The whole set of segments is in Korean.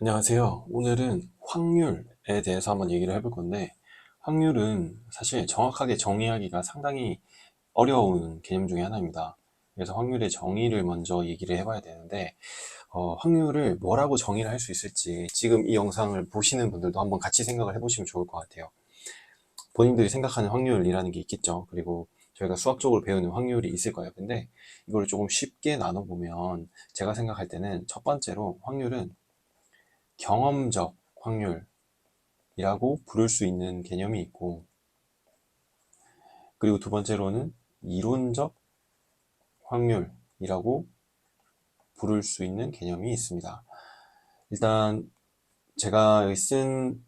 안녕하세요. 오늘은 확률에 대해서 한번 얘기를 해볼 건데, 확률은 사실 정확하게 정의하기가 상당히 어려운 개념 중에 하나입니다. 그래서 확률의 정의를 먼저 얘기를 해봐야 되는데, 확률을 뭐라고 정의를 할 수 있을지 지금 이 영상을 보시는 분들도 한번 같이 생각을 해보시면 좋을 것 같아요. 본인들이 생각하는 확률이라는 게 있겠죠. 그리고 저희가 수학적으로 배우는 확률이 있을 거예요. 근데 이걸 조금 쉽게 나눠보면 제가 생각할 때는 첫 번째로 확률은 경험적 확률이라고 부를 수 있는 개념이 있고, 그리고 두 번째로는 이론적 확률이라고 부를 수 있는 개념이 있습니다. 일단 제가 여기 쓴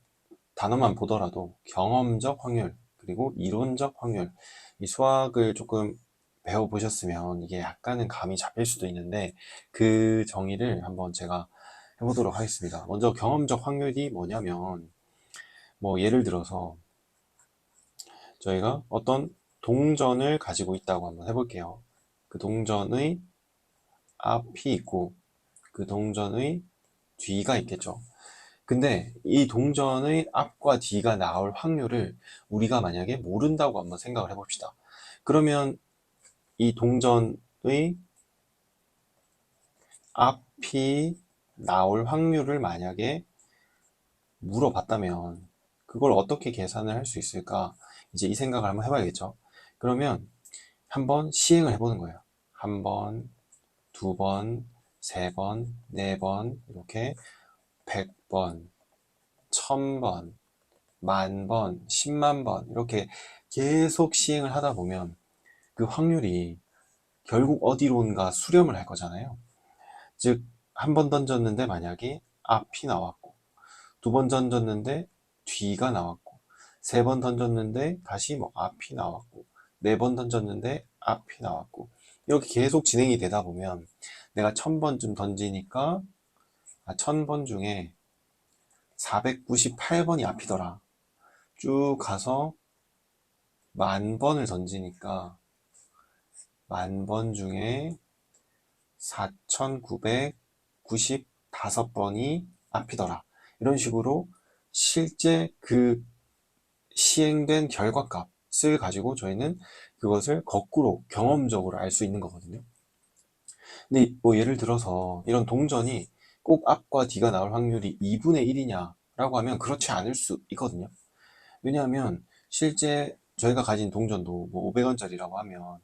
단어만 보더라도 경험적 확률 그리고 이론적 확률, 이 수학을 조금 배워보셨으면 이게 약간은 감이 잡힐 수도 있는데, 그 정의를 한번 제가 해보도록 하겠습니다. 먼저 경험적 확률이 뭐냐면, 뭐 예를 들어서 저희가 어떤 동전을 가지고 있다고 한번 해볼게요. 그 동전의 앞이 있고 그 동전의 뒤가 있겠죠. 근데 이 동전의 앞과 뒤가 나올 확률을 우리가 만약에 모른다고 한번 생각을 해봅시다. 그러면 이 동전의 앞이 나올 확률을 만약에 물어봤다면 그걸 어떻게 계산을 할 수 있을까? 이제 이 생각을 한번 해봐야겠죠. 그러면 한번 시행을 해보는 거예요. 한 번, 두 번, 세 번, 네 번, 이렇게 100번, 1000번, 만 번, 10만 번, 이렇게 계속 시행을 하다 보면 그 확률이 결국 어디론가 수렴을 할 거잖아요. 즉, 한 번 던졌는데 만약에 앞이 나왔고, 두 번 던졌는데 뒤가 나왔고, 세 번 던졌는데 다시 뭐 앞이 나왔고, 네 번 던졌는데 앞이 나왔고, 이렇게 계속 진행이 되다 보면 내가 1000번쯤 던지니까 1000번 중에 498번이 앞이더라. 쭉 가서 만 번을 던지니까 만 번 중에 4995번이 앞이더라. 이런 식으로 실제 그 시행된 결과값을 가지고 저희는 그것을 거꾸로 경험적으로 알 수 있는 거거든요. 근데 뭐 예를 들어서 이런 동전이 꼭 앞과 뒤가 나올 확률이 2분의 1이냐라고 하면 그렇지 않을 수 있거든요. 왜냐하면 실제 저희가 가진 동전도 뭐 500원짜리라고 하면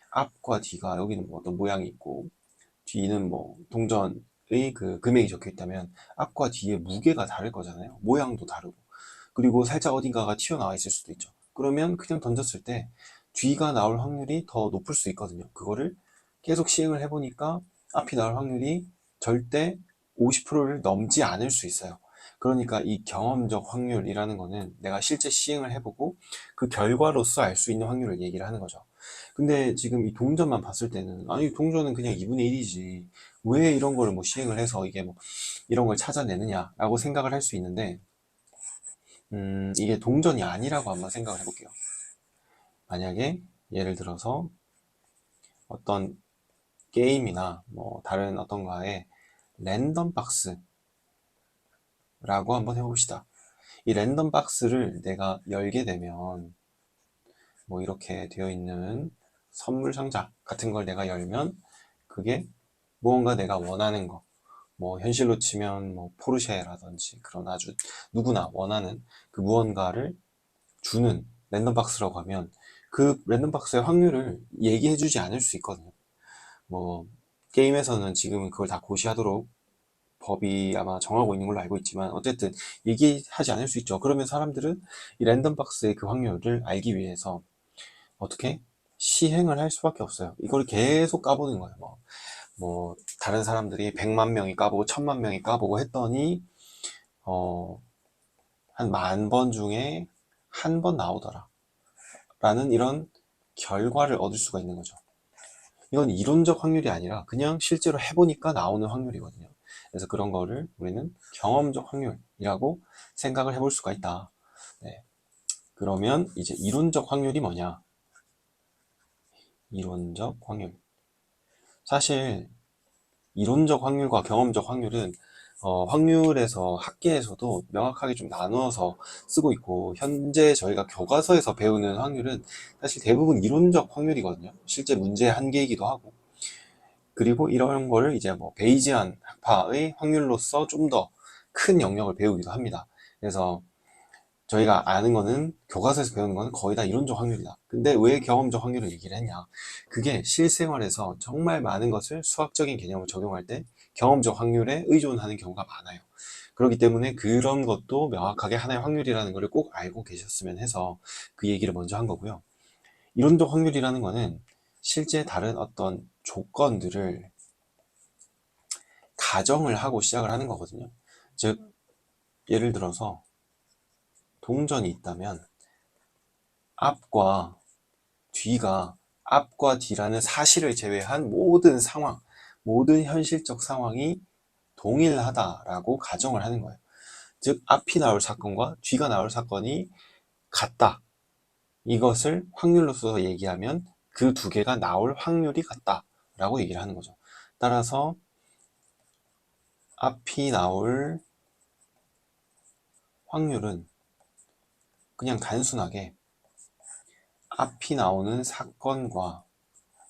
앞과 뒤가, 여기는 뭐 어떤 모양이 있고 뒤는 뭐 동전의 그 금액이 적혀 있다면 앞과 뒤의 무게가 다를 거잖아요. 모양도 다르고, 그리고 살짝 어딘가가 튀어나와 있을 수도 있죠. 그러면 그냥 던졌을 때 뒤가 나올 확률이 더 높을 수 있거든요. 그거를 계속 시행을 해보니까 앞이 나올 확률이 절대 50%를 넘지 않을 수 있어요. 그러니까 이 경험적 확률이라는 거는 내가 실제 시행을 해보고 그 결과로서 알 수 있는 확률을 얘기를 하는 거죠. 근데 지금 이 동전만 봤을 때는, 아니 동전은 그냥 2분의 1이지 왜 이런 거를 뭐 시행을 해서 이게 뭐 이런 걸 찾아내느냐라고 생각을 할 수 있는데, 이게 동전이 아니라고 한번 생각을 해볼게요. 만약에 예를 들어서 어떤 게임이나 뭐 다른 어떤 거에 랜덤 박스라고 한번 해봅시다. 이 랜덤 박스를 내가 열게 되면 뭐 이렇게 되어 있는 선물 상자 같은 걸 내가 열면 그게 무언가 내가 원하는 거, 뭐 현실로 치면 뭐 포르쉐라든지 그런 아주 누구나 원하는 그 무언가를 주는 랜덤 박스라고 하면 그 랜덤 박스의 확률을 얘기해 주지 않을 수 있거든요. 뭐 게임에서는 지금은 그걸 다 고시하도록 법이 아마 정하고 있는 걸로 알고 있지만, 어쨌든 얘기하지 않을 수 있죠. 그러면 사람들은 이 랜덤 박스의 그 확률을 알기 위해서 어떻게 시행을 할 수밖에 없어요. 이걸 계속 까보는 거예요. 뭐 다른 사람들이 100만 명이 까보고 1000만 명이 까보고 했더니 한 만 번 중에 한 번 나오더라 라는 이런 결과를 얻을 수가 있는 거죠. 이건 이론적 확률이 아니라 그냥 실제로 해보니까 나오는 확률이거든요. 그래서 그런 거를 우리는 경험적 확률이라고 생각을 해볼 수가 있다. 네. 그러면 이제 이론적 확률이 뭐냐? 이론적 확률. 사실 이론적 확률과 경험적 확률은 확률에서 학계에서도 명확하게 좀 나누어서 쓰고 있고, 현재 저희가 교과서에서 배우는 확률은 사실 대부분 이론적 확률이거든요. 실제 문제의 한계이기도 하고. 그리고 이런 거를 이제 뭐 베이지안 학파의 확률로서 좀 더 큰 영역을 배우기도 합니다. 그래서 저희가 아는 거는, 교과서에서 배우는 거는 거의 다 이론적 확률이다. 근데 왜 경험적 확률을 얘기를 했냐? 그게 실생활에서 정말 많은 것을 수학적인 개념을 적용할 때 경험적 확률에 의존하는 경우가 많아요. 그렇기 때문에 그런 것도 명확하게 하나의 확률이라는 걸 꼭 알고 계셨으면 해서 그 얘기를 먼저 한 거고요. 이론적 확률이라는 거는 실제 다른 어떤 조건들을 가정을 하고 시작을 하는 거거든요. 즉, 예를 들어서 동전이 있다면 앞과 뒤가, 앞과 뒤라는 사실을 제외한 모든 상황, 모든 현실적 상황이 동일하다라고 가정을 하는 거예요. 즉, 앞이 나올 사건과 뒤가 나올 사건이 같다. 이것을 확률로서 얘기하면 그 두 개가 나올 확률이 같다라고 얘기를 하는 거죠. 따라서 앞이 나올 확률은 그냥 단순하게 앞이 나오는 사건과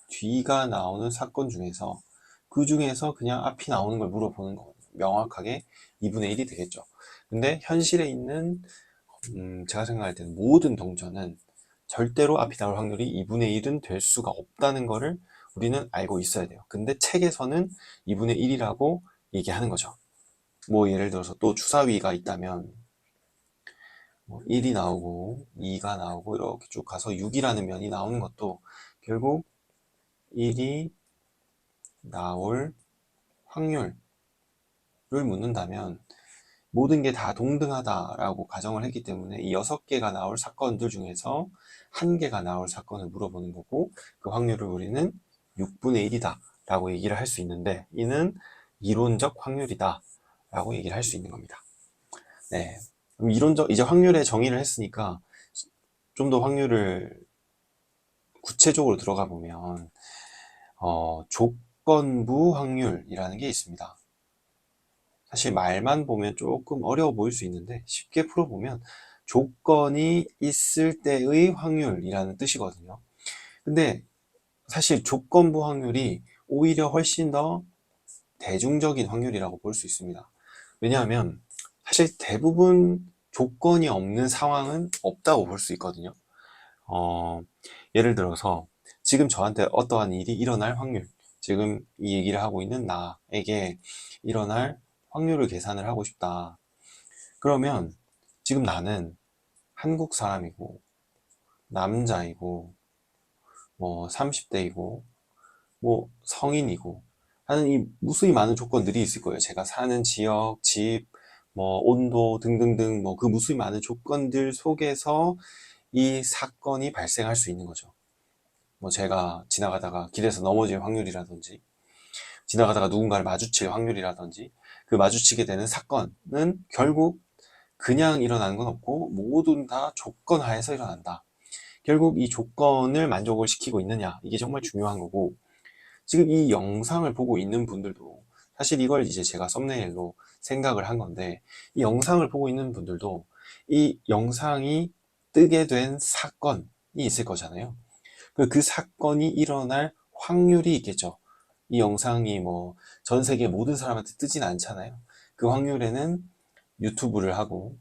뒤가 나오는 사건 중에서 그 중에서 그냥 앞이 나오는 걸 물어보는 거거든요. 명확하게 2분의 1이 되겠죠. 근데 현실에 있는 제가 생각할 때는 모든 동전은 절대로 앞이 나올 확률이 2분의 1은 될 수가 없다는 거를 우리는 알고 있어야 돼요. 근데 책에서는 2분의 1이라고 얘기하는 거죠. 뭐 예를 들어서 또 주사위가 있다면 뭐 1이 나오고 2가 나오고 이렇게 쭉 가서 6이라는 면이 나오는 것도 결국 1이 나올 확률을 묻는다면 모든 게 다 동등하다라고 가정을 했기 때문에 이 6개가 나올 사건들 중에서 1개가 나올 사건을 물어보는 거고, 그 확률을 우리는 6분의 1이다 라고 얘기를 할 수 있는데, 이는 이론적 확률이다 라고 얘기를 할 수 있는 겁니다. 네. 그럼 이론적, 이제 확률의 정의를 했으니까 좀 더 확률을 구체적으로 들어가 보면 조건부 확률이라는 게 있습니다. 사실 말만 보면 조금 어려워 보일 수 있는데 쉽게 풀어보면 조건이 있을 때의 확률이라는 뜻이거든요. 근데 사실 조건부 확률이 오히려 훨씬 더 대중적인 확률이라고 볼 수 있습니다. 왜냐하면 사실 대부분 조건이 없는 상황은 없다고 볼 수 있거든요. 예를 들어서 지금 저한테 어떠한 일이 일어날 확률, 지금 이 얘기를 하고 있는 나에게 일어날 확률을 계산을 하고 싶다. 그러면 지금 나는 한국 사람이고 남자이고 뭐 30대이고 뭐 성인이고 하는 이 무수히 많은 조건들이 있을 거예요. 제가 사는 지역, 집, 뭐 온도 등등등 뭐 그 무수히 많은 조건들 속에서 이 사건이 발생할 수 있는 거죠. 뭐 제가 지나가다가 길에서 넘어질 확률이라든지 지나가다가 누군가를 마주칠 확률이라든지 그 마주치게 되는 사건은 결국 그냥 일어나는 건 없고 모든 다 조건 하에서 일어난다. 결국 이 조건을 만족을 시키고 있느냐, 이게 정말 중요한 거고, 지금 이 영상을 보고 있는 분들도 사실 이걸 이제 제가 썸네일로 생각을 한 건데, 이 영상을 보고 있는 분들도 이 영상이 뜨게 된 사건이 있을 거잖아요. 그 사건이 일어날 확률이 있겠죠. 이 영상이 뭐 전 세계 모든 사람한테 뜨진 않잖아요. 그 확률에는 유튜브를 하고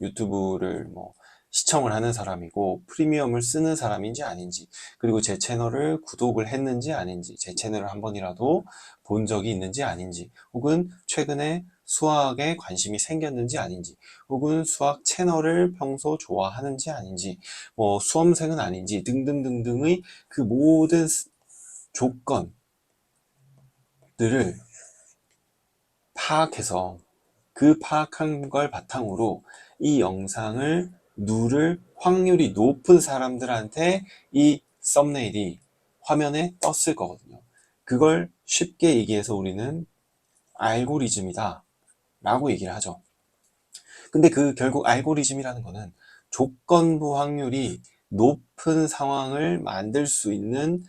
유튜브를 뭐 시청을 하는 사람이고 프리미엄을 쓰는 사람인지 아닌지, 그리고 제 채널을 구독을 했는지 아닌지, 제 채널을 한 번이라도 본 적이 있는지 아닌지, 혹은 최근에 수학에 관심이 생겼는지 아닌지, 혹은 수학 채널을 평소 좋아하는지 아닌지, 뭐 수험생은 아닌지 등등등등의 그 모든 조건들을 파악해서 그 파악한 걸 바탕으로 이 영상을 누를 확률이 높은 사람들한테 이 썸네일이 화면에 떴을 거거든요. 그걸 쉽게 얘기해서 우리는 알고리즘이다 라고 얘기를 하죠. 근데 그 결국 알고리즘이라는 거는 조건부 확률이 높은 상황을 만들 수 있는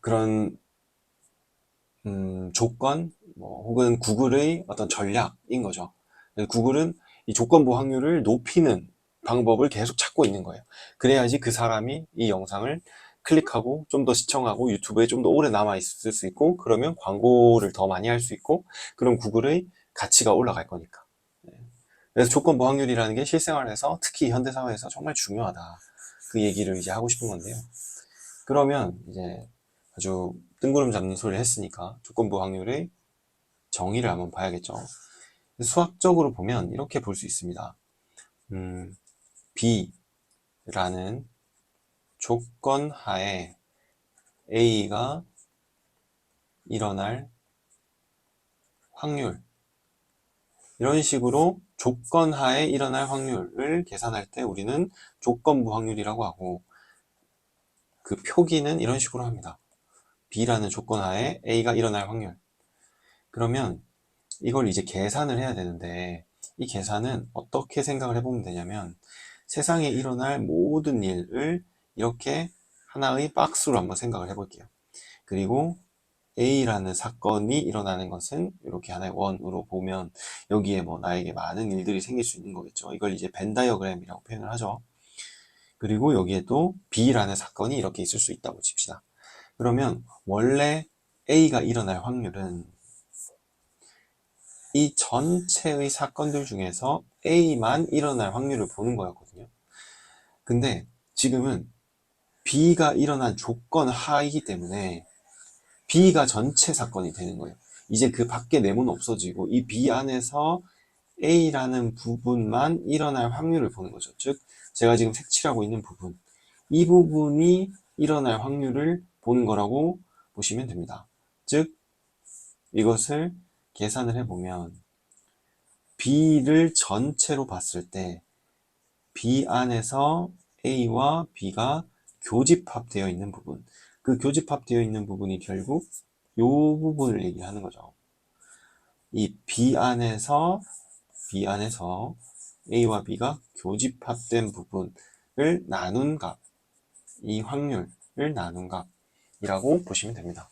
그런 조건, 뭐 혹은 구글의 어떤 전략인 거죠. 구글은 이 조건부 확률을 높이는 방법을 계속 찾고 있는 거예요. 그래야지 그 사람이 이 영상을 클릭하고 좀 더 시청하고 유튜브에 좀 더 오래 남아 있을 수 있고, 그러면 광고를 더 많이 할 수 있고, 그럼 구글의 가치가 올라갈 거니까. 그래서 조건부 확률이라는 게 실생활에서, 특히 현대사회에서 정말 중요하다, 그 얘기를 이제 하고 싶은 건데요. 그러면 이제 아주 뜬구름 잡는 소리를 했으니까 조건부 확률의 정의를 한번 봐야겠죠. 수학적으로 보면 이렇게 볼 수 있습니다. B라는 조건 하에 A가 일어날 확률, 이런 식으로 조건 하에 일어날 확률을 계산할 때 우리는 조건부 확률이라고 하고, 그 표기는 이런 식으로 합니다. B라는 조건 하에 A가 일어날 확률. 그러면 이걸 이제 계산을 해야 되는데, 이 계산은 어떻게 생각을 해보면 되냐면, 세상에 일어날 모든 일을 이렇게 하나의 박스로 한번 생각을 해볼게요. 그리고 A라는 사건이 일어나는 것은 이렇게 하나의 원으로 보면, 여기에 뭐 나에게 많은 일들이 생길 수 있는 거겠죠. 이걸 이제 벤 다이어그램이라고 표현을 하죠. 그리고 여기에 또 B라는 사건이 이렇게 있을 수 있다고 칩시다. 그러면 원래 A가 일어날 확률은 이 전체의 사건들 중에서 A만 일어날 확률을 보는 거였거든요. 근데 지금은 B가 일어난 조건 하이기 때문에 B가 전체 사건이 되는 거예요. 이제 그 밖에 네모는 없어지고 이 B 안에서 A라는 부분만 일어날 확률을 보는 거죠. 즉, 제가 지금 색칠하고 있는 부분, 이 부분이 일어날 확률을 보는 거라고 보시면 됩니다. 즉, 이것을 계산을 해보면 B를 전체로 봤을 때 B 안에서 A와 B가 교집합되어 있는 부분, 그 교집합되어 있는 부분이 결국 이 부분을 얘기하는 거죠. 이 B 안에서 A와 B가 교집합된 부분을 나눈 값, 이 확률을 나눈 값이라고 보시면 됩니다.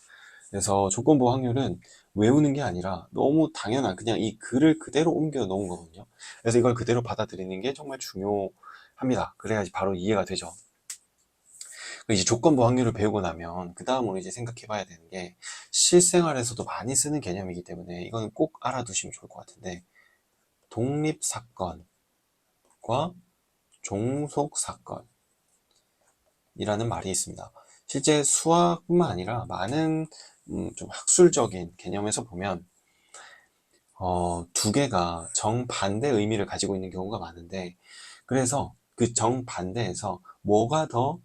그래서 조건부 확률은 외우는 게 아니라 너무 당연한, 그냥 이 글을 그대로 옮겨 놓은 거거든요. 그래서 이걸 그대로 받아들이는 게 정말 중요합니다. 그래야지 바로 이해가 되죠. 이제 조건부 확률을 배우고 나면 그 다음으로 이제 생각해 봐야 되는 게, 실생활에서도 많이 쓰는 개념이기 때문에 이거는 꼭 알아두시면 좋을 것 같은데, 독립사건과 종속사건이라는 말이 있습니다. 실제 수학뿐만 아니라 많은 좀 학술적인 개념에서 보면 두 개가 정반대 의미를 가지고 있는 경우가 많은데, 그래서 그 정반대에서 뭐가 더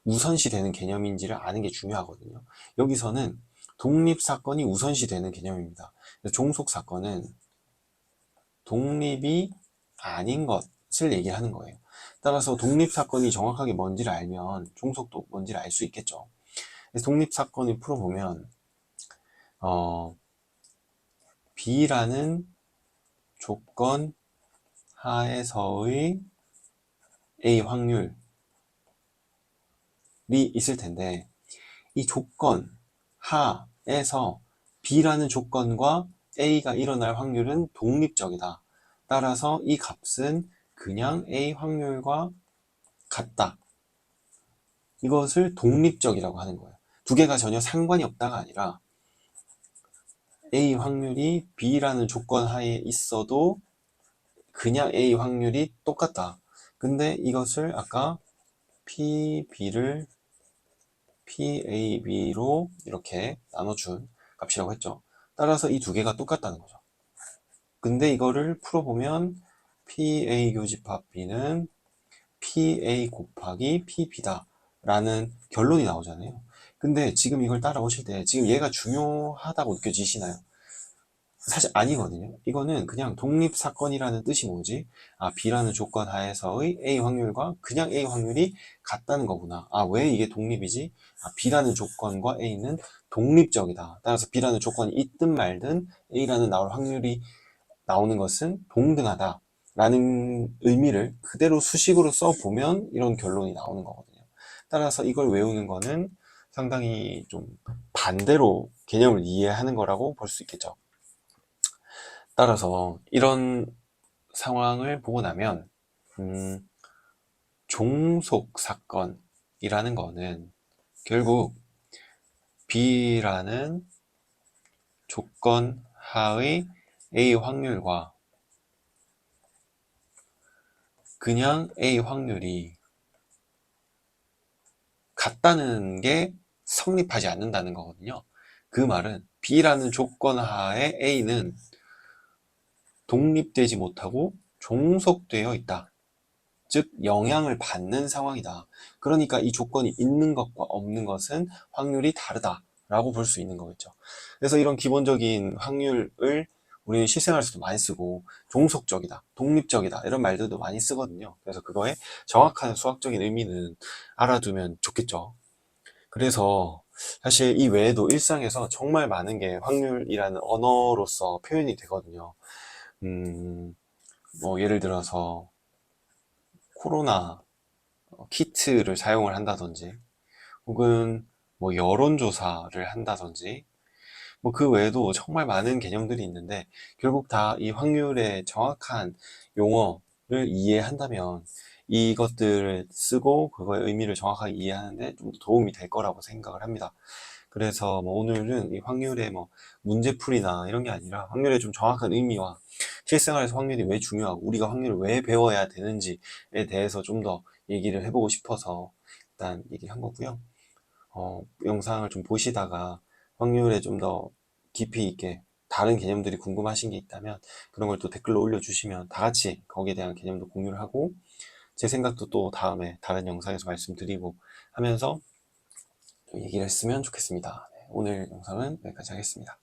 우선시 되는 개념인지를 아는 게 중요하거든요. 여기서는 독립사건이 우선시 되는 개념입니다. 종속사건은 독립이 아닌 것을 얘기하는 거예요. 따라서 독립사건이 정확하게 뭔지를 알면 종속도 뭔지를 알 수 있겠죠. 그래서 독립사건을 풀어보면 B라는 조건 하에서의 A 확률이 있을 텐데, 이 조건 하에서 B라는 조건과 A가 일어날 확률은 독립적이다. 따라서 이 값은 그냥 A 확률과 같다. 이것을 독립적이라고 하는 거예요. 두 개가 전혀 상관이 없다가 아니라 A 확률이 B라는 조건 하에 있어도 그냥 A 확률이 똑같다. 근데 이것을 아까 PB를 PAB로 이렇게 나눠준 값이라고 했죠. 따라서 이 두 개가 똑같다는 거죠. 근데 이거를 풀어보면 PA 교집합 B는 PA 곱하기 PB다 라는 결론이 나오잖아요. 근데 지금 이걸 따라오실 때 지금 얘가 중요하다고 느껴지시나요? 사실 아니거든요. 이거는 그냥 독립사건이라는 뜻이 뭐지? B라는 조건 하에서의 A 확률과 그냥 A 확률이 같다는 거구나. 왜 이게 독립이지? B라는 조건과 A는 독립적이다. 따라서 B라는 조건이 있든 말든 A라는 나올 확률이 나오는 것은 동등하다 라는 의미를 그대로 수식으로 써보면 이런 결론이 나오는 거거든요. 따라서 이걸 외우는 거는 상당히 좀 반대로 개념을 이해하는 거라고 볼 수 있겠죠. 따라서 이런 상황을 보고 나면 종속 사건이라는 거는 결국 B라는 조건 하의 A 확률과 그냥 A 확률이 같다는 게 성립하지 않는다는 거거든요. 그 말은 B라는 조건 하에 A는 독립되지 못하고 종속되어 있다. 즉 영향을 받는 상황이다. 그러니까 이 조건이 있는 것과 없는 것은 확률이 다르다라고 볼 수 있는 거겠죠. 그래서 이런 기본적인 확률을 우리는 실생활에서도 많이 쓰고 종속적이다, 독립적이다 이런 말들도 많이 쓰거든요. 그래서 그거의 정확한 수학적인 의미는 알아두면 좋겠죠. 그래서 사실 이 외에도 일상에서 정말 많은 게 확률이라는 언어로서 표현이 되거든요. 뭐 예를 들어서 코로나 키트를 사용을 한다든지 혹은 뭐 여론조사를 한다든지 뭐 그 외에도 정말 많은 개념들이 있는데 결국 다 이 확률의 정확한 용어를 이해한다면 이것들을 쓰고 그거의 의미를 정확하게 이해하는데 좀 도움이 될 거라고 생각을 합니다. 그래서 뭐 오늘은 이 확률의 뭐 문제풀이나 이런 게 아니라 확률의 좀 정확한 의미와 실생활에서 확률이 왜 중요하고 우리가 확률을 왜 배워야 되는지에 대해서 좀 더 얘기를 해보고 싶어서 일단 얘기를 한 거고요. 영상을 좀 보시다가 확률에 좀 더 깊이 있게 다른 개념들이 궁금하신 게 있다면 그런 걸 또 댓글로 올려주시면 다 같이 거기에 대한 개념도 공유를 하고 제 생각도 또 다음에 다른 영상에서 말씀드리고 하면서 좀 얘기를 했으면 좋겠습니다. 네, 오늘 영상은 여기까지 하겠습니다.